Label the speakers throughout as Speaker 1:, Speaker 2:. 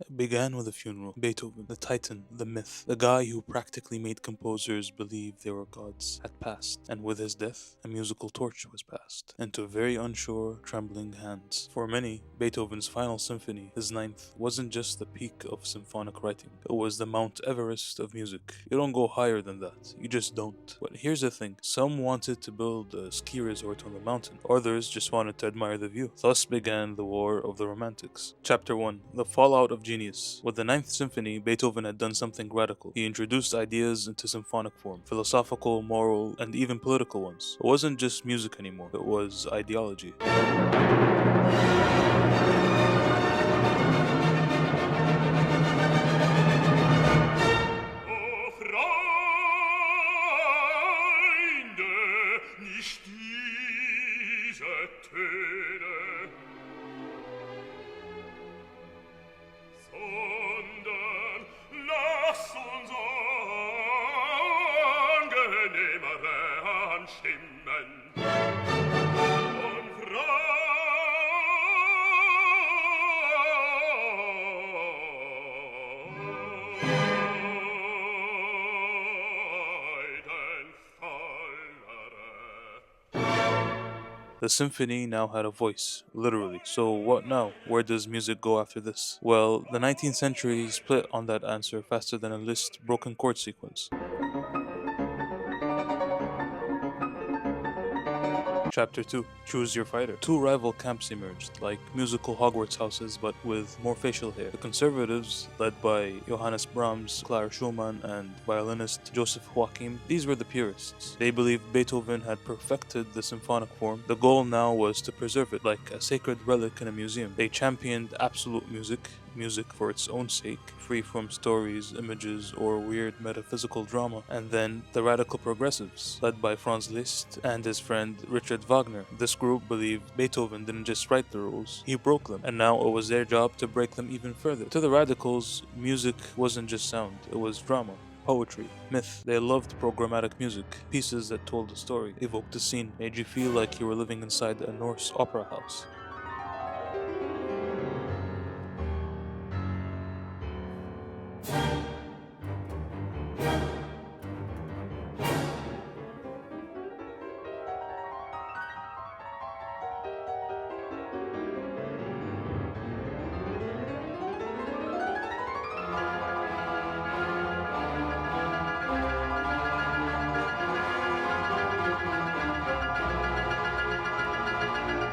Speaker 1: It began with a funeral. Beethoven, the titan, the myth, the guy who practically made composers believe they were gods, had passed, and with his death, a musical torch was passed into very unsure, trembling hands. For many, Beethoven's final symphony, his ninth, wasn't just the peak of symphonic writing. It was the Mount Everest of music. You don't go higher than that. You just don't. But here's the thing. Some wanted to build a ski resort on the mountain. Others just wanted to admire the view. Thus began the War of the Romantics. Chapter 1. The Fallout of Genius. With the Ninth Symphony, Beethoven had done something radical. He introduced ideas into symphonic form, philosophical, moral, and even political ones. It wasn't just music anymore, it was ideology.
Speaker 2: O Freunde, nicht diese Töne, sondern lass uns angenehmere anstimmen. Und
Speaker 1: The symphony now had a voice, literally. So what now? Where does music go after this? Well, the 19th century split on that answer faster than a Liszt broken chord sequence. Chapter 2. Choose Your Fighter. Two rival camps emerged, like musical Hogwarts houses but with more facial hair. The conservatives, led by Johannes Brahms, Clara Schumann, and violinist Joseph Joachim, these were the purists. They believed Beethoven had perfected the symphonic form. The goal now was to preserve it like a sacred relic in a museum. They championed absolute music for its own sake, free from stories, images, or weird metaphysical drama. And then the radical progressives, led by Franz Liszt and his friend Richard Wagner. This group believed Beethoven didn't just write the rules, he broke them, and now it was their job to break them even further. To the radicals, music wasn't just sound, it was drama. Poetry, myth. They loved programmatic music, pieces that told a story, evoked a scene, made you feel like you were living inside a Norse opera house.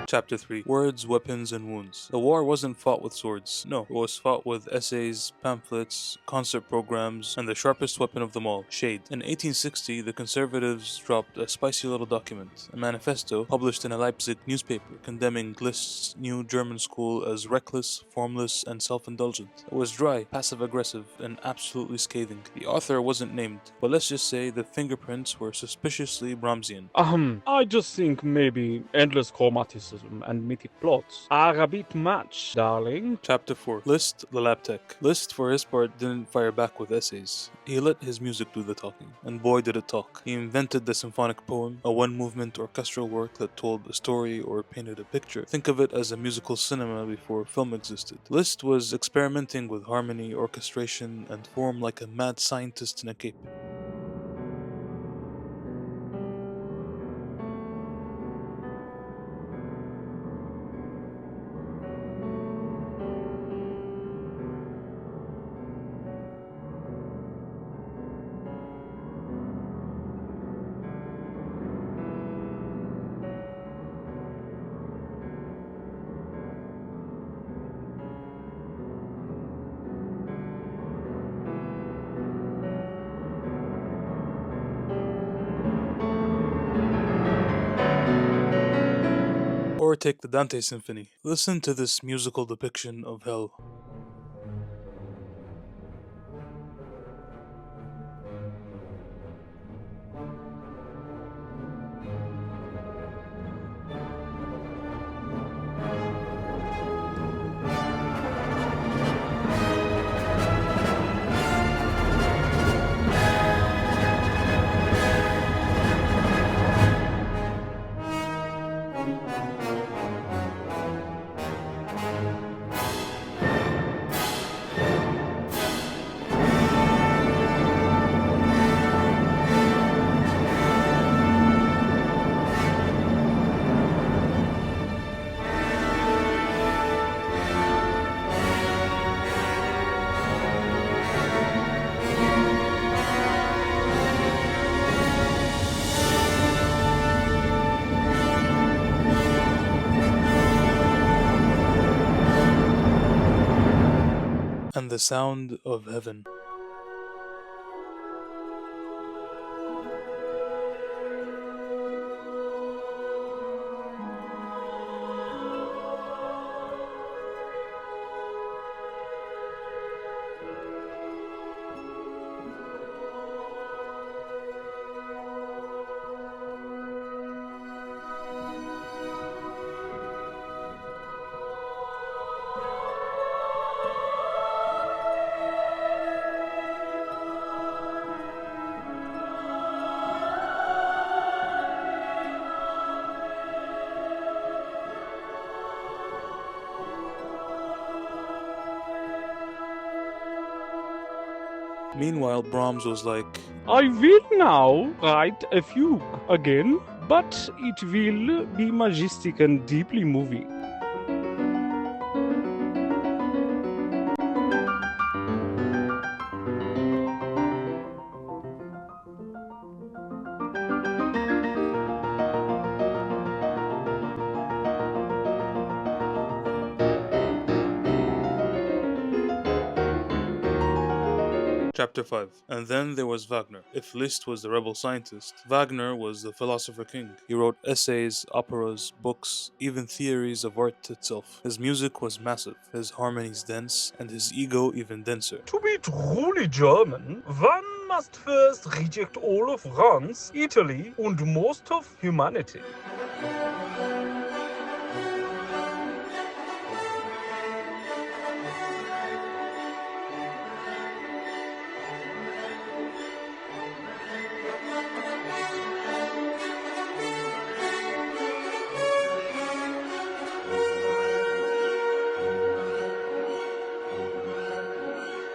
Speaker 1: Chapter 3. Words, Weapons, and Wounds. The war wasn't fought with swords. No, it was fought with essays, pamphlets, concert programs, and the sharpest weapon of them all, shade. In 1860, the conservatives dropped a spicy little document, a manifesto published in a Leipzig newspaper, condemning Liszt's new German school as reckless, formless, and self-indulgent. It was dry, passive-aggressive, and absolutely scathing. The author wasn't named, but let's just say the fingerprints were suspiciously Brahmsian.
Speaker 3: I just think maybe endless chromaticism and mythic plots are a bit much, darling.
Speaker 1: Chapter 4. Liszt, the lab tech. Liszt, for his part, didn't fire back with essays. He let his music do the talking, and boy did it talk. He invented the symphonic poem, a one-movement orchestral work that told a story or painted a picture. Think of it as a musical cinema before film existed. Liszt was experimenting with harmony, orchestration, and form like a mad scientist in a cape. Or take the Dante Symphony. Listen to this musical depiction of hell. and the sound of heaven. Meanwhile, Brahms was like,
Speaker 3: I will now write a fugue again, but it will be majestic and deeply moving.
Speaker 1: Chapter 5. And then there was Wagner. If Liszt was the rebel scientist, Wagner was the philosopher king. He wrote essays, operas, books, even theories of art itself. His music was massive, his harmonies dense, and his ego even denser.
Speaker 3: To be truly German, one must first reject all of France, Italy, and most of humanity.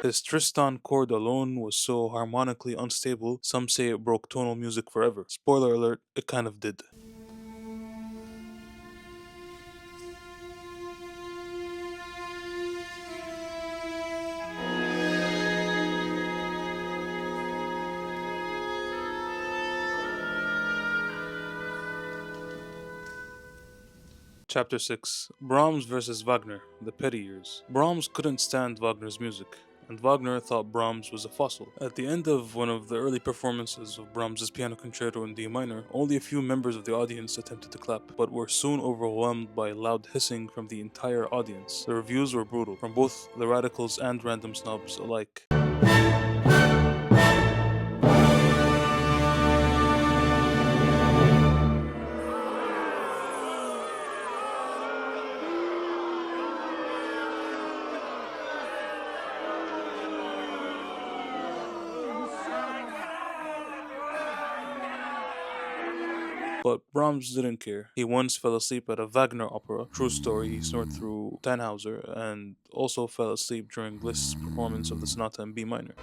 Speaker 1: His Tristan chord alone was so harmonically unstable, some say it broke tonal music forever. Spoiler alert, it kind of did. Chapter 6. Brahms versus Wagner, the petty years. Brahms couldn't stand Wagner's music, and Wagner thought Brahms was a fossil. At the end of one of the early performances of Brahms' piano concerto in D minor, only a few members of the audience attempted to clap, but were soon overwhelmed by loud hissing from the entire audience. The reviews were brutal, from both the radicals and random snobs alike. But Brahms didn't care. He once fell asleep at a Wagner opera, true story, he snored through Tannhauser, and also fell asleep during Liszt's performance of the sonata in B minor.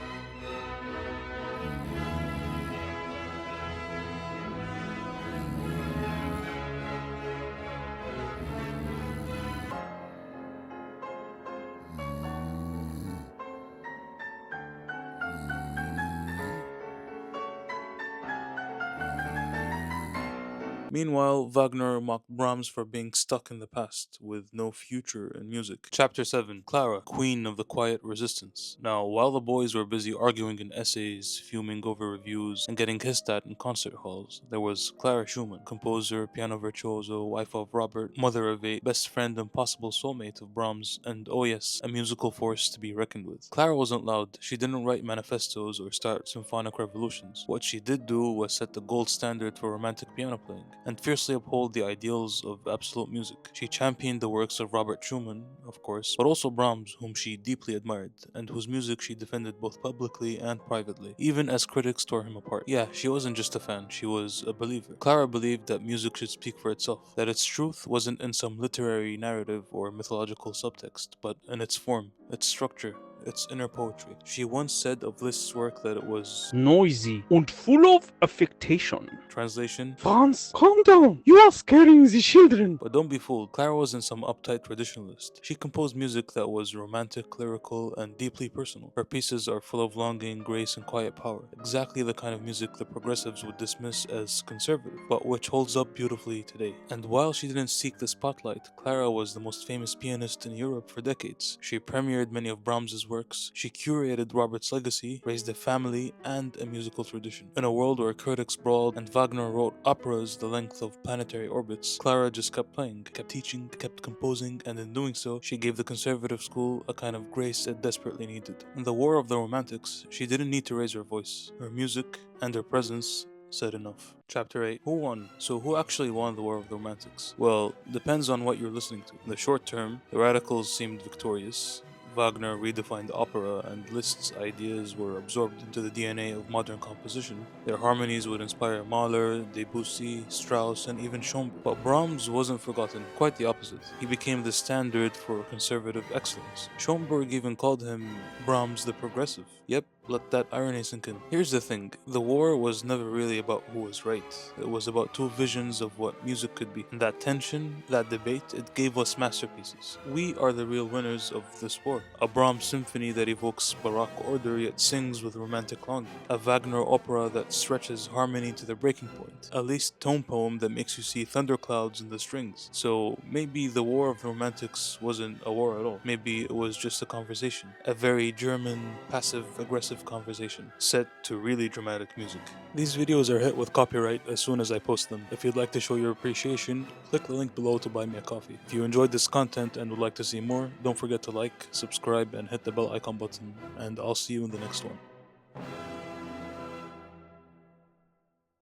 Speaker 1: Meanwhile, Wagner mocked Brahms for being stuck in the past, with no future in music. Chapter 7. Clara, Queen of the Quiet Resistance. Now, while the boys were busy arguing in essays, fuming over reviews, and getting hissed at in concert halls, there was Clara Schumann, composer, piano virtuoso, wife of Robert, mother of 8, best friend and possible soulmate of Brahms, and oh yes, a musical force to be reckoned with. Clara wasn't loud. She didn't write manifestos or start symphonic revolutions. What she did do was set the gold standard for romantic piano playing, and fiercely uphold the ideals of absolute music. She championed the works of Robert Schumann, of course, but also Brahms, whom she deeply admired, and whose music she defended both publicly and privately, even as critics tore him apart. Yeah, she wasn't just a fan, she was a believer. Clara believed that music should speak for itself, that its truth wasn't in some literary narrative or mythological subtext, but in its form, its structure, its inner poetry. She once said of Liszt's work that it was
Speaker 3: Noisy and full of affectation.
Speaker 1: Translation:
Speaker 3: Franz, calm down. You are scaring the children.
Speaker 1: But don't be fooled, Clara wasn't some uptight traditionalist. She composed music that was romantic, lyrical, and deeply personal. Her pieces are full of longing, grace, and quiet power. Exactly the kind of music the progressives would dismiss as conservative, but which holds up beautifully today. And while she didn't seek the spotlight, Clara was the most famous pianist in Europe for decades. She premiered many of Brahms' Brahms' works, she curated Robert's legacy, raised a family and a musical tradition. In a world where critics brawled and Wagner wrote operas the length of planetary orbits, Clara just kept playing, kept teaching, kept composing, and in doing so, she gave the conservative school a kind of grace it desperately needed. In the War of the Romantics, she didn't need to raise her voice. Her music and her presence said enough. Chapter 8. Who won? So who actually won the War of the Romantics? Well, depends on what you're listening to. In the short term, the radicals seemed victorious. Wagner redefined opera, and Liszt's ideas were absorbed into the DNA of modern composition. Their harmonies would inspire Mahler, Debussy, Strauss, and even Schoenberg. But Brahms wasn't forgotten, quite the opposite. He became the standard for conservative excellence. Schoenberg even called him Brahms the Progressive. Yep, let that irony sink in. Here's the thing, the war was never really about who was right. It was about two visions of what music could be. And that tension, that debate, it gave us masterpieces. We are the real winners of this war. A Brahms symphony that evokes Baroque order yet sings with romantic longing. A Wagner opera that stretches harmony to the breaking point. A Liszt tone poem that makes you see thunderclouds in the strings. So maybe the War of the Romantics wasn't a war at all. Maybe it was just a conversation. A very German, passive-aggressive conversation set to really dramatic music. These videos are hit with copyright as soon as I post them. If you'd like to show your appreciation, click the link below to buy me a coffee. If you enjoyed this content and would like to see more, don't forget to like, subscribe, and hit the bell icon button, and I'll see you in the next one.